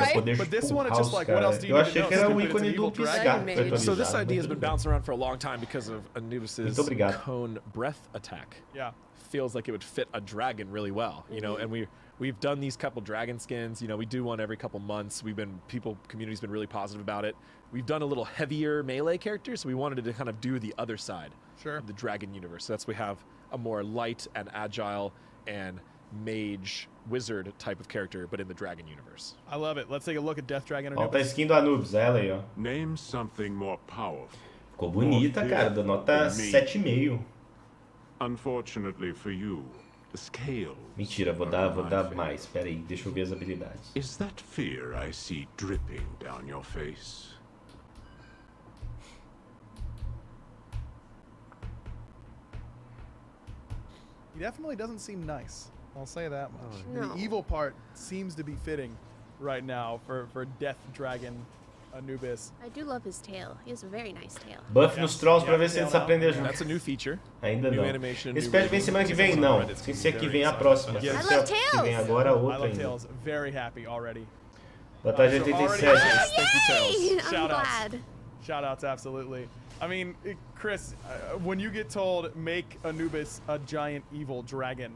pra poder But this one, it's empurrar just os like, what else do caras. you Eu need to achei know? que era o Stupid, it's ícone an do evil piscar dragon. que foi atualizado. So this idea has Muito been bem. bouncing around for a long time because of Muito Anubis's obrigado. cone breath attack. Yeah. Feels like it would fit a dragon really well, you know. And we've done these couple dragon skins. You know, we do one every couple months. Community's been really positive about it. We've done a little heavier melee character, so we wanted to kind of do the other side of the dragon universe. So we have a more light and agile and mage wizard type of character, but in the dragon universe. I love it. Let's take a look at Death Dragon Ó, tá a Anubis. skin do Anubis, ela aí, ó. Name something more powerful. Ficou bonita, cara, da nota 7,5. Unfortunately for you, the scales. Mentira, vou dar mais. Pera aí, deixa eu ver as habilidades. Is that fear I see dripping down your face? He definitely doesn't seem nice. I'll say that much. No. The evil part seems to be fitting right now for Death Dragon Anubis. I do love his tail. He has a very nice tail. Buff nos trolls pra ver se eles aprendem a jogar. That's a new feature. Ainda New não. animation, Esse new patch vem ribbon. semana que vem? Não. Sem ser que vem a próxima. Yes. Se I love que vem tails. agora, I outra love ainda. Tails. Very happy already. Batalha So already- 87. Yes, thank you, Yay! Tails. I'm Shout outs. glad. Shout outs, absolutely. I mean, Chris, when you get told make Anubis a giant evil dragon,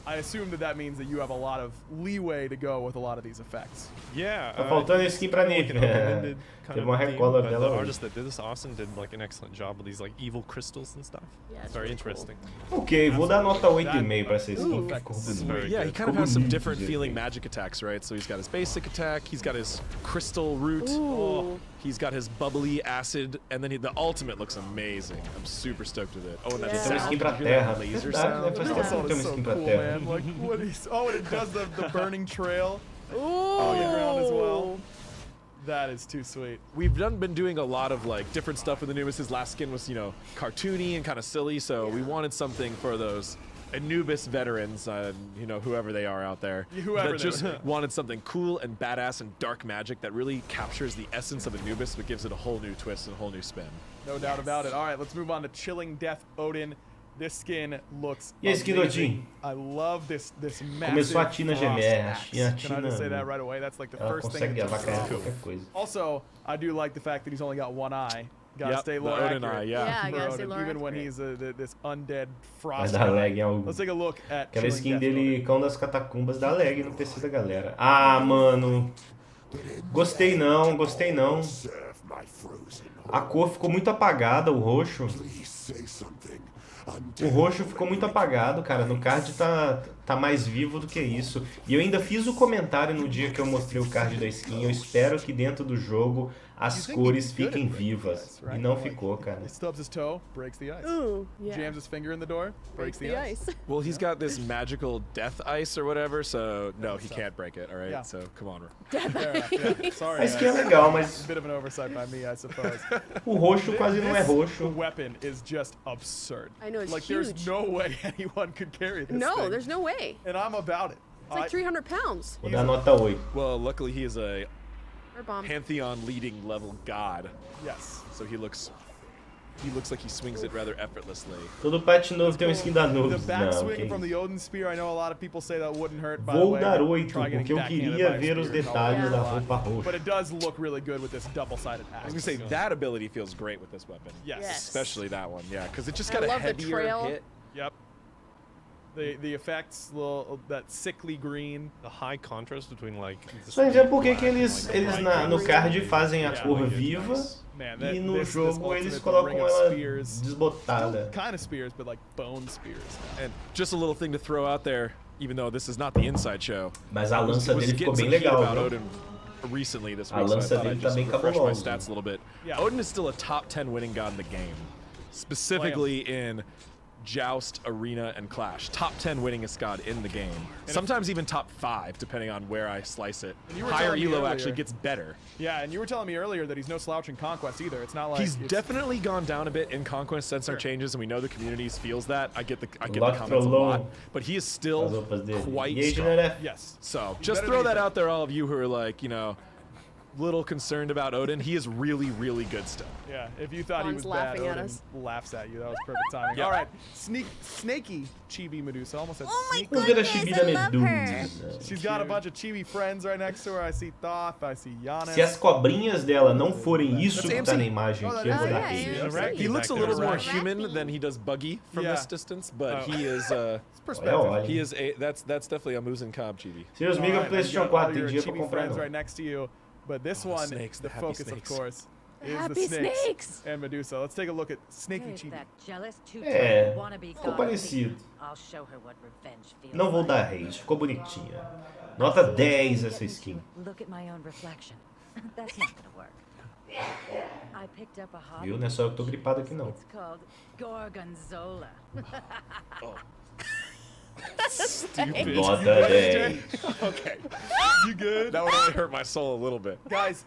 I assume that means that you have a lot of leeway to go with a lot of these effects. Yeah. Tá faltando skin pra Nick. Open-ended kind Teve of uma theme, recola but dela the hoje. artist that did this, Austin, did like an excellent job with these like evil crystals and stuff. Yeah, It's it's very really cool. interesting. Ok, vou dar nota 8,5 pra essa skin. Ooh. Ficou This is bonito. very Yeah, he good. kind of has some different Bonito, feeling gente. magic attacks, right? So he's got his basic attack, he's got his crystal root, Ooh. he's got his bubbly acid, and then the ultimate looks amazing. I'm super stoked with it. Oh, and that Yeah. Tem uma sound, skin pra did you hear terra. that laser Verdade, sound? né? Faz tempo que That não tem is uma so skin pra cool, terra. man. Like, what is? Oh, and it does the burning trail Ooh. on the ground as well. That is too sweet. We've been doing a lot of like different stuff with Anubis. His last skin was, you know, cartoony and kind of silly, so we wanted something for those Anubis veterans, you know, whoever they are out there, Whoever that they just are. wanted something cool and badass and dark magic that really captures the essence of Anubis, but gives it a whole new twist and a whole new spin. No doubt about it. All right, let's move on to Chilling Death Odin. This skin looks E a skin do amazing. Odin? I love this massive Começou a Tina frost gemer. axe. A Can I just say Tina, that right away? That's like the ela first thing. consegue that jumps avacalhar out. qualquer coisa. Also, I do like the fact that he's only got one eye. Gotta Yep, stay the low Odin accurate. eye, yeah. Yeah, I for gotta stay Odin, low even when accurate. he's this undead Vai frost dar guy. lag em algo. Let's take a look at Aquela Chilling skin Death dele, Odin. Cão das Catacumbas, dá lag no PC da galera. Ah, mano. Gostei não, gostei não. A cor ficou muito apagada, o roxo. O roxo ficou muito apagado, cara. No card tá mais vivo do que isso. E eu ainda fiz o comentário no dia que eu mostrei o card da skin. Eu espero que dentro do jogo as cores fiquem vivas. E não ficou, cara. He stubs his toe, breaks the ice. Ooh. Yeah. Jams his finger in the door, breaks the ice. Well, he's got this magical death ice or whatever, so no, he So- can't break it, all right? Yeah. So come on. Fair enough, yeah. Sorry, A skin é guys. legal, mas Bit of an oversight by me, I suppose. o roxo quase não é This roxo. weapon is just absurd. I know, it's like huge. there's no way anyone could carry this No, thing. there's no way. And I'm about it. It's like 300 pounds. Vou dar nota 8. Well, luckily he is a Or bomb. Pantheon leading level god, Yes. so he looks like he swings it rather effortlessly. Todo patch novo tem uma skin da The Anubis. Não, backswing que from isso. the Odin spear, I know a lot of people say that wouldn't hurt. By the Vou way, dar but 8, try getting porque eu backhanded queria by a ver os spear. detalhes da Yeah. roupa roxa. But it does look really good with this double-sided axe. I was gonna say that ability feels great with this weapon. Yes. Yes. Especially that one, yeah, because it just I got a love the heavier trail. hit. Yep. The effects, little that sickly green. The high contrast between like. the Só entender screen por que black que and, eles, like, eles bright no green. card fazem a Yeah, cor like it's viva nice. Man, e no this jogo eles ultimate, the colocam ring of ela spears. Still desbotada. kind of spears, but like bone spears. And just a little thing to throw out there, even though this is not the inside show. Mas a was lança dele getting ficou some bem heat legal, about viu? Odin recently this A week, so I lança thought dele I'd tá just bem refresh my cabulosa. stats a little bit. Yeah. Odin is still a top 10 winning god in the game, specifically in Joust, Arena, and Clash. Top 10 winningest god in the game. Sometimes even top 5, depending on where I slice it. And you were Higher telling me elo earlier- actually gets better. Yeah, and you were telling me earlier that he's no slouch in Conquest either. It's not like He's it's- definitely gone down a bit in Conquest since our Sure. changes, and we know the community feels that. I get the Lot comments a low. lot, but he is As still roupas dele. quite E aí, strong. Generef? Yes. So He's just better throw than that you out there, all of you who are like, you know, little concerned about Odin. He is really, really good still. Yeah, if you thought he Bon's was bad, laughing at Odin us. laughs at you. That was perfect timing. Yeah. All right, snaky chibi Medusa. Almost said Oh my sneak. Vamos ver a goodness, chibi da I love her. Medusa. She's got a bunch of chibi friends right next to her. I see Thoth, I see Giannis. Se as cobrinhas dela não forem isso que tá na AMC. imagem Oh, aqui, eu vou dar yeah, rage. yeah. He looks a little more human Arachne. than he does Buggy from Yeah. this distance, but Oh. he is It's perspective. Olha, he is a that's definitely a Muzen Cobb chibi. Seus All amigos right, do PlayStation you got all 4 tem your dia pra chibi comprar friends não. right next to you, but this Oh, one, snakes, the the happy focus, snakes. of course, is Happy the snakes, snakes. and Medusa. Let's take a look at Snaky Take Chibi. that jealous É, two-toed wannabe ficou god. parecido. I'll show her what revenge feels Não vou like. dar rage, ficou bonitinha. Nota 10 essa skin. Look at my own reflection. That's not gonna work. I picked up a hobby. Viu? Não é só eu que tô gripado aqui não. It's called Gorgonzola. Stupid. Nota 10. Okay. You good? That would only hurt my soul a little bit. Guys,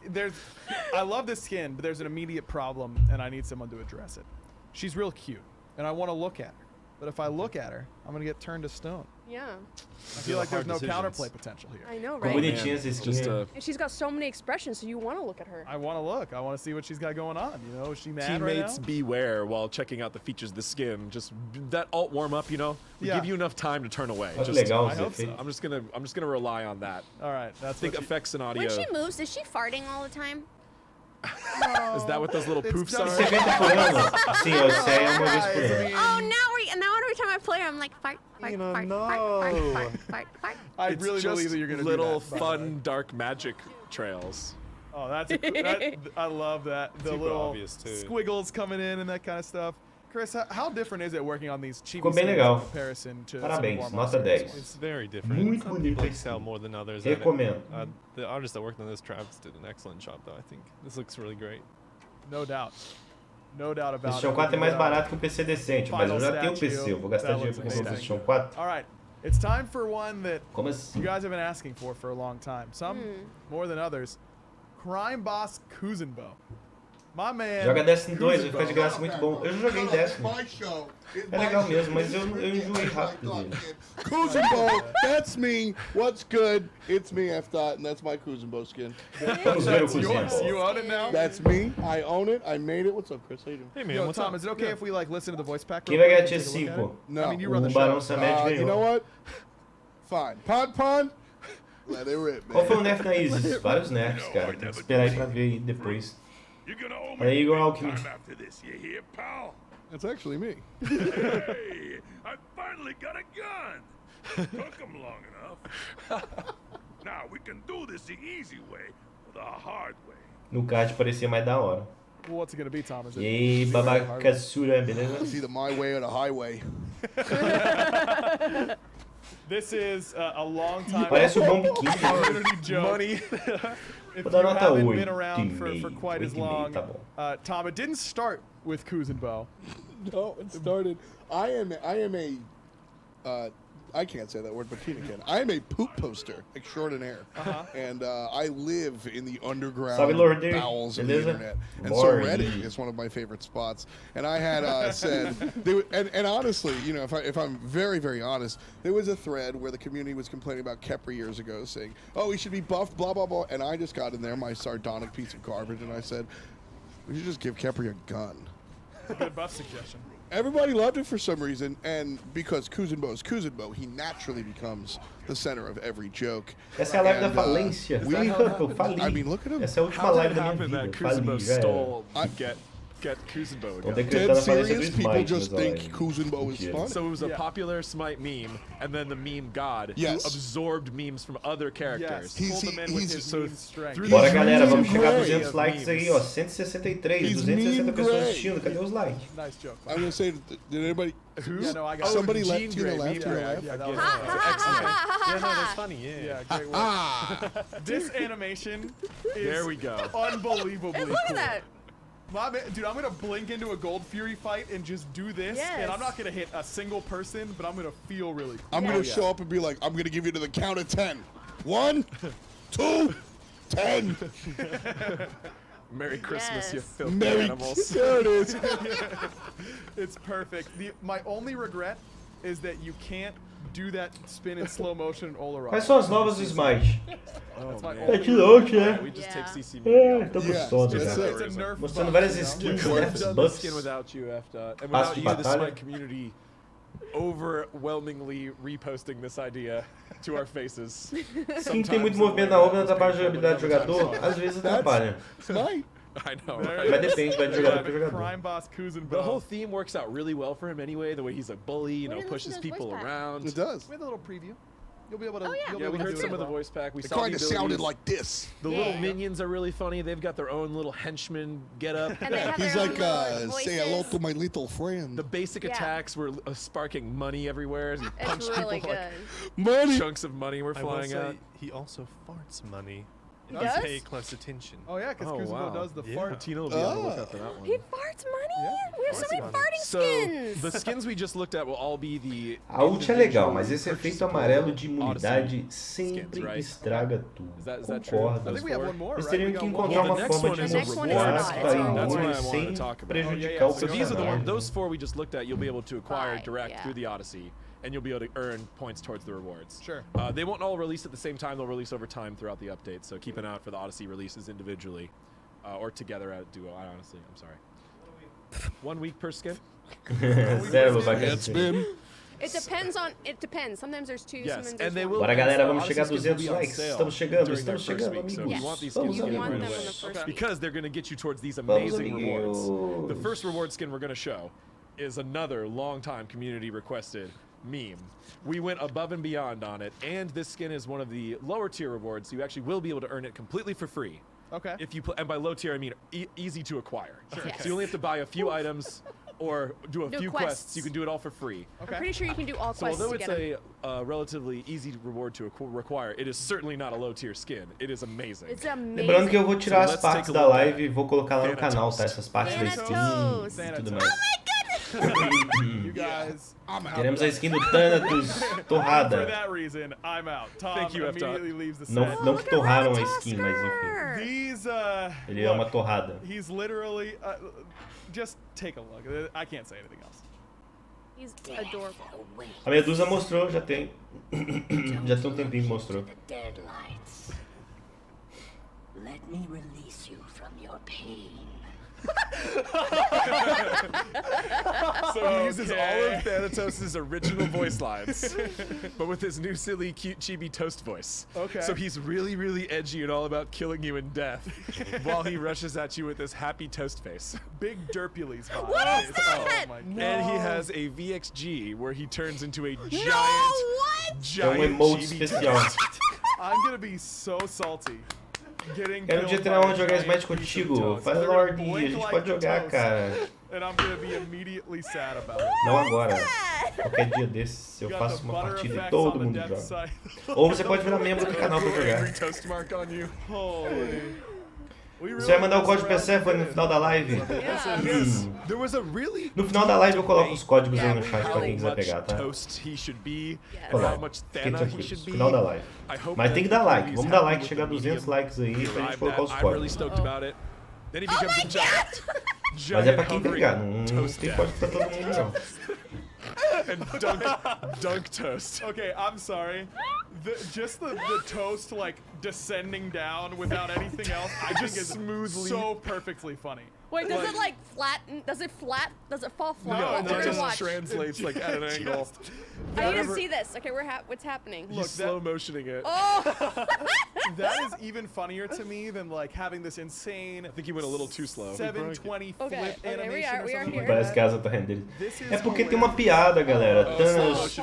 I love this skin, but there's an immediate problem, and I need someone to address it. She's real cute, and I want to look at her. But if I look at her, I'm going to get turned to stone. Yeah. I feel like there's no decisions. counterplay potential here. I know, Ficou right? bonitinha essa skin. Just And she's got so many expressions, so you want to look at her. I want to look. I want to see what she's got going on. You know, is she mad teammates right now? beware while checking out the features of the skin. Just that alt warm up, you know, would Yeah. give you enough time to turn away. Olha que Just, legal I os hope so. efeitos. I'm just gonna rely on that. All right, I that's think what effects and audio. When she moves, is she farting all the time? Is that what those little It's poofs not- are? Você vê por ano? Sim, eu sei, é uma vez por ano. Oh, now every time I play her, I'm like fart, fart, Tina, fart, no. fart, fart, fart, fart, fart. I It's really just believe that you're going to little do that, by the way. fun dark magic trails. Oh, I love that. The Super little obvious, too. squiggles coming in and that kind of stuff. Chris, how different is it working on these chibi Ficou bem skins legal. in comparison to Parabéns, some of nota our more 10. It's very different. Muito Some bonito people esse excel skin. more than others. and Recomendo. the artist that worked on this, Travis, did an excellent job, though. I think this looks really great. No doubt. No doubt about PlayStation it. 4 é mais barato que um PC decente, mas eu já tenho Final PC, eu vou gastar statue, dinheiro pra comprar um that looks PlayStation 4? All right. It's time for one that Como you assim? guys have been asking for a long time. Some more than others. Crime Boss Kuzenbo. My man. Joga Destiny 2, vai ficar de Kuzenbo. graça muito bom. Eu já joguei Destiny. My show. It's É my legal show. mesmo, mas eu enjoei rápido dele. Kuzenbo, that's me. What's good? It's me, F. Dot, and that's my Kuzenbo skin. Vamos ver o It's yours. Kuzenbo. You own it now? That's me. I own it. I made it. What's up, Chris? How you doing? Hey, man, Yo, what's Tom, up? is it okay if we like listen to the voice pack? Quem real vai quick ganhar and Tier take a look at 5? it? No. I mean, you run the O show. Barão so- Samed ganhou. You know what? Fine. Pon. Let it rip, Qual foi o man. nerf na Isis? Vários nerfs, cara. Tem que esperar aí pra ver aí depois. You're gonna owe Olha aí, Igor me Alckmin. time after this, you hear, pal? That's actually me. Hey, I finally got a gun. Took him long enough. Now we can do this the easy way or the hard way. No card parecia mais da hora. Well, what's it gonna be, Tom? Is it? E aí, babacaçura, beleza? It's either my way or the highway. This is a long time. Parece o Bom Piquinho. community joke. Money. If Vou you dar nota haven't 8, been around for 8,5, quite as 8,5, long, tá bom. Tom, it didn't start with Kuzenbo. No, it started. I am a. I can't say that word, but Tina can. I am a poop poster extraordinaire, and I live in the underground Salve, Lorde. bowels of the Beleza? internet. And so Lorde. Reddit is one of my favorite spots. And I had said, and honestly, you know, if I'm very, very honest, there was a thread where the community was complaining about Kepri years ago, saying, "Oh, he should be buffed," blah blah blah. And I just got in there, my sardonic piece of garbage, and I said, "We should just give Kepri a gun." Good buff suggestion. Everybody loved it for some reason, and because Kuzenbo is Kuzenbo, he naturally becomes the center of every joke. Essa é a live da And, falência. we- Eu fali. I mean, look at him. Essa é a última How did live it da minha happen that vida. Fali, Kuzenbo já era. stole I- to get Kuzenbo? Tô a gun? decretando Dead a falência do serious, people Smite just nessa think live. Kuzenbo is Mentira. funny. So it was a Yeah. popular Smite meme, and then the meme god Yes. who absorbed memes from other characters. Yes. He's- Pulled them in with he's- his so meme strength. through Bora, He's galera, vamos meme chegar a gray. 200 likes aí, ó. 163, He's 260 meme pessoas gray. assistindo. Cadê os likes? Nice joke. I'm gonna say, did anybody? Yeah, no, I got Somebody it. left Jean Tina Grey, left. meme Tina Grey. left. Yeah, that Yeah, was that's excellent. Yeah, no, that's funny. Yeah. Yeah, great work. Ah, This animation is There we go. unbelievably Hey, look cool. at that. My man, dude, I'm gonna blink into a Gold Fury fight and just do this, and I'm Yes. not gonna hit a single person, but I'm gonna feel really cool. I'm Yeah. gonna show up and be like, I'm gonna give you to the count of 10. 1, 2, 10. Merry Christmas, you Yes. filthy Merry. animals. There it is. It's perfect. My only regret is that you can't do that spin in slow motion in Olaroz. Quais são as novas do Smite? That's my man. É de noite, né? We just take Yeah. CC É, media. tô Yeah, gostoso, that's cara. It's a nerf Mostrando buff, várias you know? skins, We couldn't nerfs, have done this buffs. skin without you, F-Dot. And Passo without de you, the batalha. Smite community overwhelmingly reposting this idea to our faces. Quem tem muito movimento na obra atrapalha a jogabilidade do jogador? Às vezes atrapalha. Smite. I know, There right? it Mas is. depende, vai de jogador pra jogador. Prime boss Kuzenbo. The whole theme works out really well for him anyway. The way he's a bully, you We know, didn't listen pushes to his people voice pack. around. It does. We had a little preview. You'll be able to. Oh, yeah. you'll be Yeah, able we to heard do some it of the well. voice pack. We It saw kind the of sounded abilities. like this. The Yeah. little minions are really funny. They've got their own little henchmen get up. And they have He's their own like, little say hello voices. to my little friend. The basic Yeah. attacks were sparking money everywhere. And punch It's really people good. like Money. chunks of money were I will flying say out. he also farts money. He If you does? pay close attention. Oh yeah, because Oh, Kuzenbo wow. does the Yeah. fart. Tina will be on the lookout for that one. He farts money? Yeah, We have so many farts farting So skins. the skins we just looked at will all be the A ult é legal, mas esse individual efeito amarelo de Odyssey imunidade sempre skins, right? estraga tudo. Is that true? Concordo. I think we have one more, Eles right? teriam We que got one encontrar more. uma The next forma one de is The next one is mostrar SMITE. para That's what I imunes wanted to sem talk about. prejudicar Oh, o yeah, So these are the personagem. ones, those four we just looked at, you'll be able to acquire Buy, direct yeah. through the Odyssey, and you'll be able to earn points towards the rewards. Sure. They won't all release at the same time. They'll release over time throughout the update. So keep an eye out for the Odyssey releases individually, or together at duo. I honestly, I'm sorry. 1 week per skin. Zero babaca. It's been. It depends on. It depends. Sometimes there's two. Yes, sometimes and there's they one. will. Bora, galera, vamos Odyssey chegar a skins will 200 be on likes. sale Estamos chegando, during their estamos first chegando, week. So if amigos. you want these Vamos, skins, get You them want right them in away. the first Okay. week. Because they're going to get you towards these Vamos, amazing rewards. amigos. The first reward skin we're going to show is another long-time community requested meme. We went above and beyond on it, and this skin is one of the lower tier rewards, so you actually will be able to earn it completely for free. Okay. If you and by low tier I mean easy to acquire. Yes. So you only have to buy a few items or do a Do few quests. quests. You can do it all for free. Okay. I'm pretty sure you can do all So quests although to it's get 'em. a relatively easy reward to require, it is certainly not a low tier skin. It is amazing. It's amazing. Lembrando que eu vou tirar So as let's partes take a da look live at e vou colocar lá no canal, tá? Essas partes da skin Thanatos. e tudo Thanatos. mais. You guys. I'm out. Teremos a skin do Thanatos For torrada. that reason, I'm out. Tom Thank you, F-Dot. immediately leaves the set. Não, não Look que at torraram a Ratatoskr. skin, mas enfim. These, Ele é uma look, torrada. he's literally, just take a look. I can't say anything else. He's adorable. A Medusa mostrou, já tem. Já tem um tempinho que mostrou. Deadlights. Let me release you from your pain. So he uses all of Thanatos' original voice lines, but with his new silly, cute, chibi toast voice. Okay. So he's really, really edgy and all about killing you in death, while he rushes at you with his happy toast face. Big Derpules vibe. What is that? Oh my No. god. And he has a VXG where he turns into a giant, No, what? É um giant emote chibi especial. toast. I'm gonna be so salty. Getting Quero um dia killed ter na by onde a jogar giant Smite piece of contigo. toast. Faz They're Lorde, gonna a blink gente like pode the jogar, toast, cara. And I'm gonna be immediately sad about it. Não agora. Qualquer dia desses eu Got faço the uma butter partida e effects todo on the mundo depth joga. side. Ou você pode virar membro do canal pra Angry jogar. toast mark on you. Holy. We Você vai mandar o messed código around Persephone no with final da live? Yes. There was a really No final da live eu coloco os códigos aí no Yeah, chat pra how quem quiser much pegar, tá? toast he should be Yes. and how Coloco. much Fiquem Thana he should tranquilos. be. Final da live. I hope Mas that tem que the dar like. community's Vamos dar happy like, with chegar a the 200 medium likes aí pra gente arrived colocar at. os I'm really códigos. stoked about it. Then he becomes a giant, Mas giant é pra quem hovering pegar, não toast tem death. código pra todo mundo não. And dunk toast. Okay, I'm sorry. Just the toast like descending down without anything else, I think is smoothly- so perfectly funny. Wait, does it like flatten? Does it fall flat? No, We're it gonna just watch. translates like at an angle. I need to see this. Okay, what's happening? He's Look, slow motioning it. Oh, That is even funnier to me than like having this insane I think he went a little too slow. 720 flip Okay, okay, animation we are or something here. like Parece that. que a asa tá rendendo. This is É porque tem hilarious. uma piada, galera. Thanatos.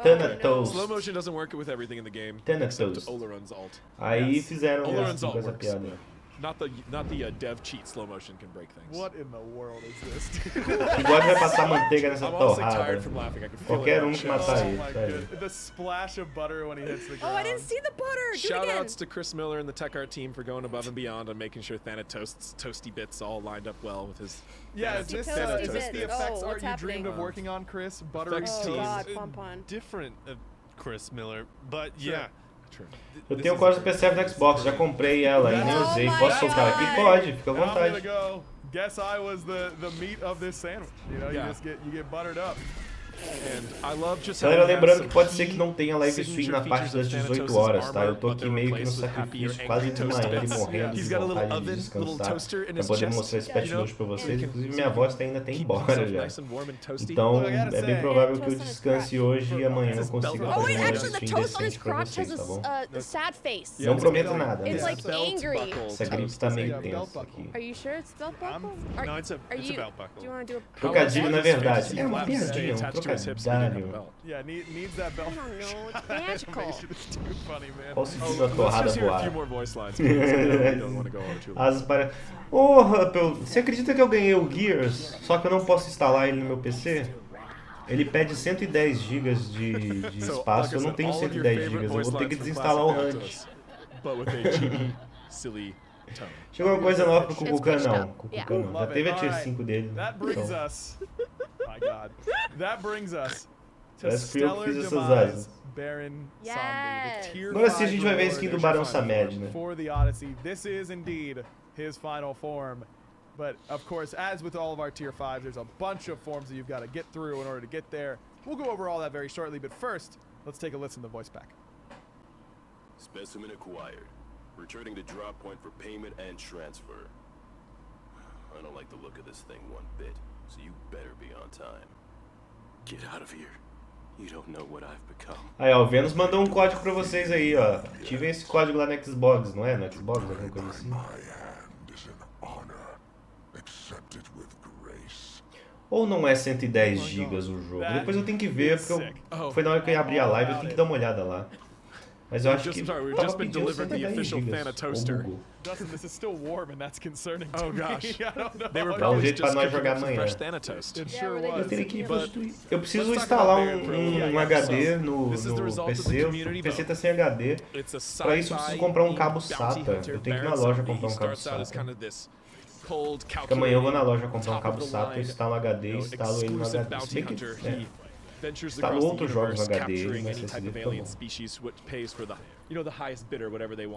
Thanatos. Slow motion doesn't work with everything in the game Thanatos. except Oleron's ult. Aí Yes. fizeram Oleron's assim ult com essa works. piada. Not the dev cheat slow motion can break things. What in the world is this? O God vai passar manteiga nessa I'm honestly torrada. tired from laughing. I can feel Qualquer it. um que matar Oh ele, my sério. god. The splash of butter when he hits the oh, ground. I didn't see the butter. Do it Shout again. outs to Chris Miller and the Tech Art team for going above and beyond on making sure Thanatos' toasty bits all lined up well with his. Yeah, is Toasty this, toasty is this the bits. effects Oh, art what's you dreamed happening? of working on, Chris? Buttery Effects Oh team. God, It's pump on. different of Chris Miller, but Sure. yeah. True. Eu tenho o código Persephone no Xbox, já comprei ela e nem Oh usei. my Posso soltar aqui? God. Pode, fica à I'm gonna vontade. go. Guess I was the meat of this sandwich. You know, Yeah. you get buttered up. And I love just Galera, how we have lembrando some que pode ser key que não tenha live stream signature na parte features das of 18 Thanatos' horas, tá? Eu tô armor, aqui but meio que no they're replaced with happy sacrifício, or quase angry toast desmaiando e bits. morrendo He's de got a little vontade de oven, little descansar toaster in pra his poder chest, mostrar esse you patch know? note pra vocês. And Inclusive minha voz ainda tá keep embora himself já. nice and warm and toasty. Então Look, I gotta é bem say, provável que eu toast on his descanse crotch. hoje e amanhã eu consiga Oh, Oh, fazer wait, uma live actually, the stream toast on his decente pra crotch vocês, has tá bom? a sad face. Não prometo nada, It's né? like angry. Essa gripe tá meio Yeah, belt tensa buckle. aqui. Are you sure it's belt buckle? Are, No, it's a are you, belt do buckle. you want to do a Trocadilho na verdade. É uma Flaps stay piadinha, um attached to his hips, but he didn't have a trocadilho. belt. Yeah, needs that belt. I don't know, it's magical. Animation is too funny, man. Qual o sentido da Let's torrada just hear a voar? few more voice lines, because I don't want to go on too long. Asas para... Ô, Rappel, você acredita que eu ganhei o Gears, só que eu não posso instalar ele no meu PC? Ele pede 110 GB de So, espaço, like I eu não said, tenho all of your 110 favorite GB, eu voice vou ter que lines from desinstalar o classic Hunt. Thanatos, but with a cheeky, silly tone. Chegou uma coisa nova pro It's Kukukan, switched não. up. Kukukan Yeah. não. Já Love teve a it. tier Alright. 5 dele. That brings Então, us. My God. That brings us to Parece que fui eu que Stellar fiz essas Demise asas. Baron Yes. Zombie. The tier Agora sim a 5 gente vai ver a reward skin do Barão final Samed, né? for the Odyssey. This is indeed his final form. But of course, as with all of our tier 5s, there's a bunch of forms that you've got to get through in order to get there. We'll go over all that very shortly, but first, let's take a listen to the voice pack. Specimen acquired. Returning to drop point for payment and transfer. I don't like the look of this thing one bit, so you better be on time. Get out of here. You don't know what I've become. Aí, ó, o Vênus mandou um código pra vocês aí, ó. Ativem esse código lá no Xbox, não é? No Xbox, alguma coisa assim. My hand is an honor. Accept it with grace. Ou não é 110 GB o jogo? Depois eu tenho que ver, porque foi na hora que eu ia abrir a live, eu tenho que dar uma olhada lá. Mas eu acho que We've tava just been pedindo delivered the 110 official GB. Thanatoaster. Ou bugou. Dustin, this is still warm, and that's concerning to Oh, me. gosh. I don't know. They were Dá um probably jeito pra just nós cooking jogar up some amanhã. fresh Thanatoast. It Yeah, sure were they Eu was. teria que But eu preciso let's talk instalar about Baron for a little um bit. HD So, no this is the result of the PC. O community PC vote. tá sem HD. It's a Pra isso eu preciso comprar um cabo SATA. Eu tenho que ir na loja comprar um cabo SATA. SATA. Porque amanhã eu vou na loja comprar um cabo SATA, eu instalo HD e instalo ele no HD. Se bem que, instalo outros jogos no HD, mas esse daqui tá bom.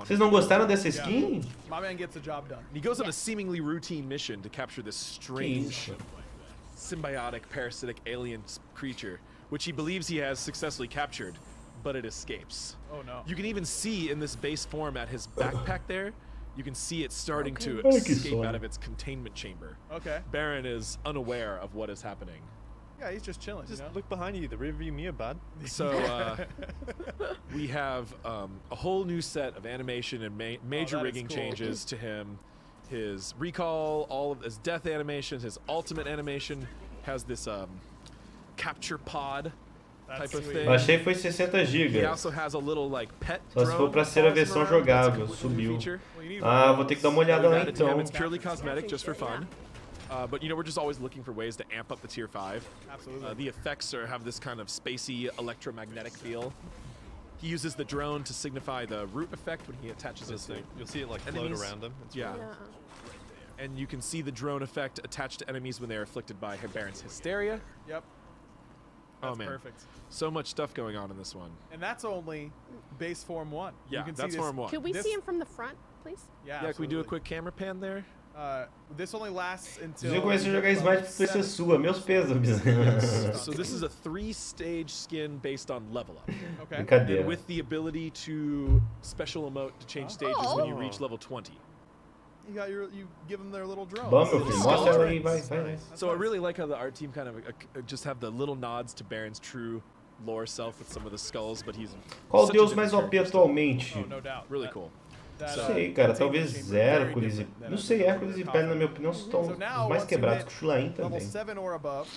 Vocês não gostaram dessa skin? My man gets the job done. He goes on a seemingly routine mission to capture this strange, isso? symbiotic, parasitic alien creature, which he believes he has successfully captured, but it escapes. Oh no. You can even see in this base form at his backpack there, you can see it starting to Ai, que escape sono. out of its containment chamber. Okay. Baron is unaware of what is happening. Yeah, he's just chilling. Just you know? look behind you, the rearview mirror, bud. So we have a whole new set of animation and major that is rigging cool. changes to him. His recall, all of his death animations, his ultimate animation has this capture pod That's type of sweet. thing. Eu achei que foi 60 He GB. also has a little like pet Só se drone for pra that ser a follows him versão around. That's a jogável, cool subiu. feature. Well, you need Ah, one vou of ter que dar those. uma olhada lá Added to him. então. It's purely cosmetic, just for fun. But you know, we're just always looking for ways to amp up the tier 5. Absolutely. The effects have this kind of spacey electromagnetic feel. He uses the drone to signify the root effect when he attaches it to You'll see it like float enemies. around them. It's Yeah. really- And you can see the drone effect attached to enemies when they are afflicted by Baron's hysteria. Yep. Oh That's man, perfect. so much stuff going on in this one. And that's only base form 1. Yeah, you can that's see form 1. Could we This- see him from the front, please? Yeah, Yeah, can we do a absolutely. quick camera pan there? This only lasts until. Se eu comecei a jogar level Smite, foi ser 7. sua, meus pesos. So this is a 3-stage skin based on level up. Okay. And Brincadeira. with the ability to special emote to change stages when you reach level 20. You give them their little drones. Vamos, meu filho, It's mostra skull ela aí, vai, trains. vai, vai. That's So I nice. really like how the art team kind of just have the little nods to Baron's true lore self with some of the skulls, but he's Qual o such a deus different mais OP character still. atualmente? Oh, no doubt. Really That- cool. that, Não sei, cara, containment talvez chamber, very Hércules e... different than Não a- sei, Hércules e Pele, na minha opinião, estão So os now, mais once you quebrados hit que o Chulain level também. 7 or above,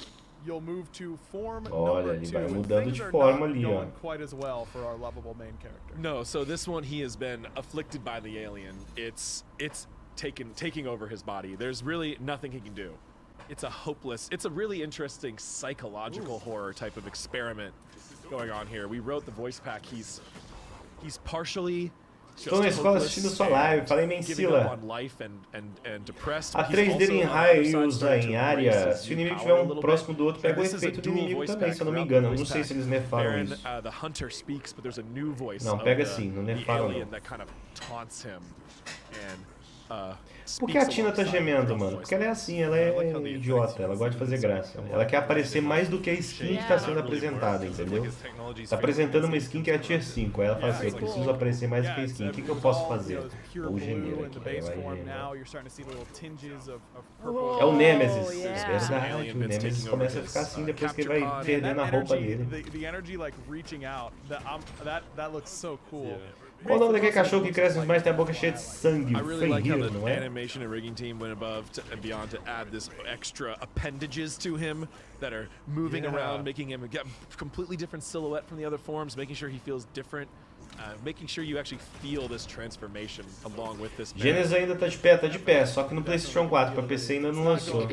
you'll move to form Olha, number ele 2. vai and mudando things de are forma not ali, ó. going quite as well for our lovable main character. No, so this one he has been afflicted by the alien. It's taking over his body. There's really nothing he can do. It's a really interesting psychological horror type of experiment going on here. We wrote the voice pack. He's partially Estou na escola assistindo sua live, falei giving up Mencila. on life and depressed. A but 3 he's dele em also, raio e besides usa starting em to área. embrace his Se o inimigo new tiver power a um little próximo bit. do outro, pega o This is a efeito do dual inimigo voice também, pack se eu não me throughout the engano. voice Não sei se pack. eles nerfaram Baron, isso. the hunter speaks, but there's a new voice Não, of pega the, sim, não the nerfaram alien não. that kind of taunts him. And Por que a Tina tá gemendo, mano? Porque ela é assim, ela é idiota, ela gosta de fazer graça. Ela quer aparecer mais do que a skin que tá sendo apresentada, entendeu? Tá apresentando uma skin que é a Tier 5, aí ela fala assim, eu preciso aparecer mais do que a skin, o que eu posso fazer? Ou gemer aqui, aí vai gemer. É o Nemesis, é verdade, o Nemesis começa a ficar assim depois que ele vai perdendo a roupa dele. Qual o nome daquele cachorro que cresce mais e tem a boca cheia de sangue? I really like how Fenrir, the não é? animation and rigging team went above and beyond to add this extra appendages to him that are moving around, making him get a completely different silhouette from the other forms, making sure he feels different, making sure you actually feel this transformation along with this. Gênesis ainda tá de pé, só que no PlayStation 4, pra PC ainda não lançou.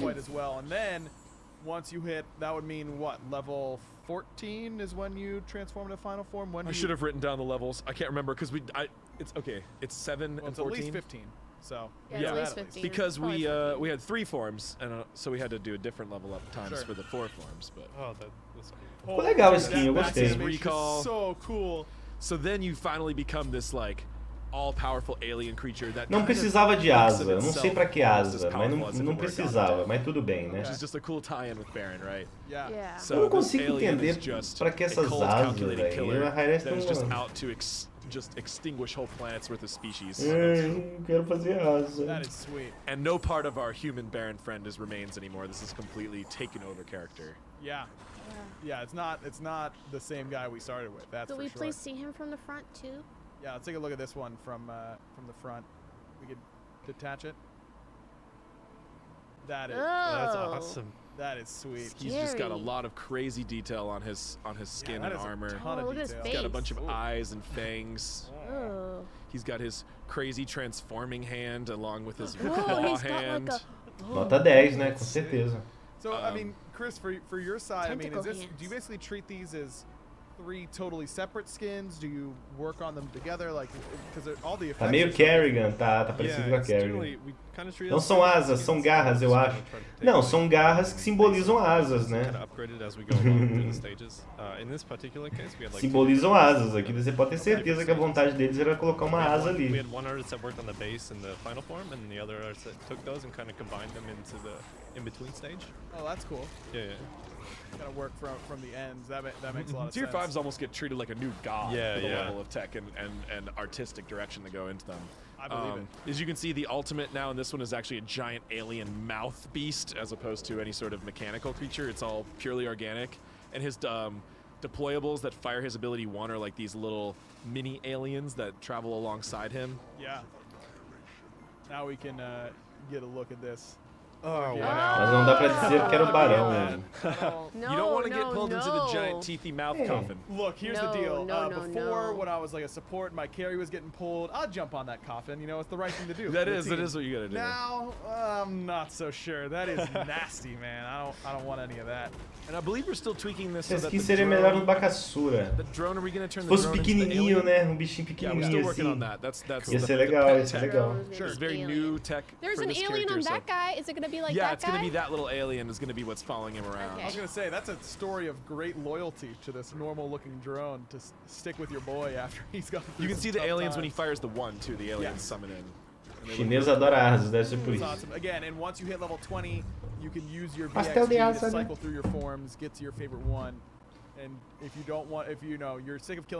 Once you hit, that would mean what? Level 14 is when you transform into final form? When I should have written down the levels. I can't remember because it's okay. It's 7 and 14. It's at least 15. So yeah, at least 15. Because we had 3 forms, and so we had to do a different level up times for the 4 forms. But that's cool. Ficou legal a skin, eu gostei. Recall. So cool. So then you finally become this like all-powerful alien creature that Não precisava de asa, eu não sei pra que asa, mas não precisava, mas tudo bem, né? Which is just a cool tie-in with Baron, right? Yeah. Yeah. So Eu não this consigo alien entender is just pra que a essas cold, asas, calculated velho. killer Parece that is just um... out to just extinguish whole planets worth of species. Eu quero fazer asa. That is sweet. And no part of our human Baron friend remains anymore. This is completely taken over character. Yeah. Yeah, it's not the same guy we started with. That's So for we sure. please see him from the front too? Yeah, let's take a look at this one from the front. We could detach it. That is That's awesome. that is sweet. He's just got a Scary. lot of crazy detail on his skin that and is a armor. ton of Oh, look at his detail. He's got a face. bunch of eyes and fangs. Oh. He's got his crazy transforming hand along with his Whoa, claw he's got hand. like a... Nota 10, né? Com certeza. So I mean, Chris, for your side, I mean, Tentacle do you hands. basically treat these as 3 totally separate skins? Do you work on them together, like because all the effects? Tá meio are so- Kerrigan, tá parecido com a it's Kerrigan. generally, we kind of treat Não it são as asas, são skins, garras, eu just acho. kinda try to take Não, away são garras que simbolizam asas, né? kind of upgraded as we go along through the stages. In this particular case, we had like Simbolizam asas. Aqui você pode ter certeza que a vontade deles era colocar uma asa we ali. had one artist that worked on the base and the final form, and the other artist that took those and kind of combined them into the in-between stage. Oh, that's cool. Yeah. Gotta work from the ends. That makes a lot of Tier sense. 5s almost get treated like a new god Yeah, for the yeah. level of tech and artistic direction that go into them. I believe it. As you can see, the ultimate now in this one is actually a giant alien mouth beast as opposed to any sort of mechanical creature. It's all purely organic. And his deployables that fire his ability 1 are like these little mini aliens that travel alongside him. Yeah. Now we can get a look at this. Oh Mas não dá pra dizer que era o barão, Yeah, né? No, You don't want to get no, pulled into the giant no. teethy mouth Hey. coffin. Look, here's No, the deal. no, no, Before, no. when I was like a support, my carry was getting pulled. I'd jump on that coffin. You know, it's the right thing to do. That for the is team. what you gotta do. Now, I'm not so sure. That is nasty, man. I don't want any of that. And I believe we're still tweaking this so Essa that skin the seria melhor no drone, Bacassura. the drone, are we gonna turn Se the fosse drone into the pequenininho, alien? né? Um bichinho Yeah, we're pequenininho still working assim. on that. That's Ia the ser legal, ia pet ser tech. legal. Sure. It's very Alien. new tech There's for an this alien character. on so- that guy. Is it gonna be like yeah, that it's guy? gonna be that little alien is gonna be what's following him around. I was gonna say that's a story of great loyalty to this normal-looking drone to stick with your boy after he's gone. You can see the aliens when he fires the 1 too. The aliens Yeah. summon in. And they Chinês adora asas, deve ser por It's isso. awesome. Again, and once you hit level 20, you can use your Pastel de VXP asa, to né? cycle through your forms, get to your favorite one. And if you don't want, if you know you're sick of killing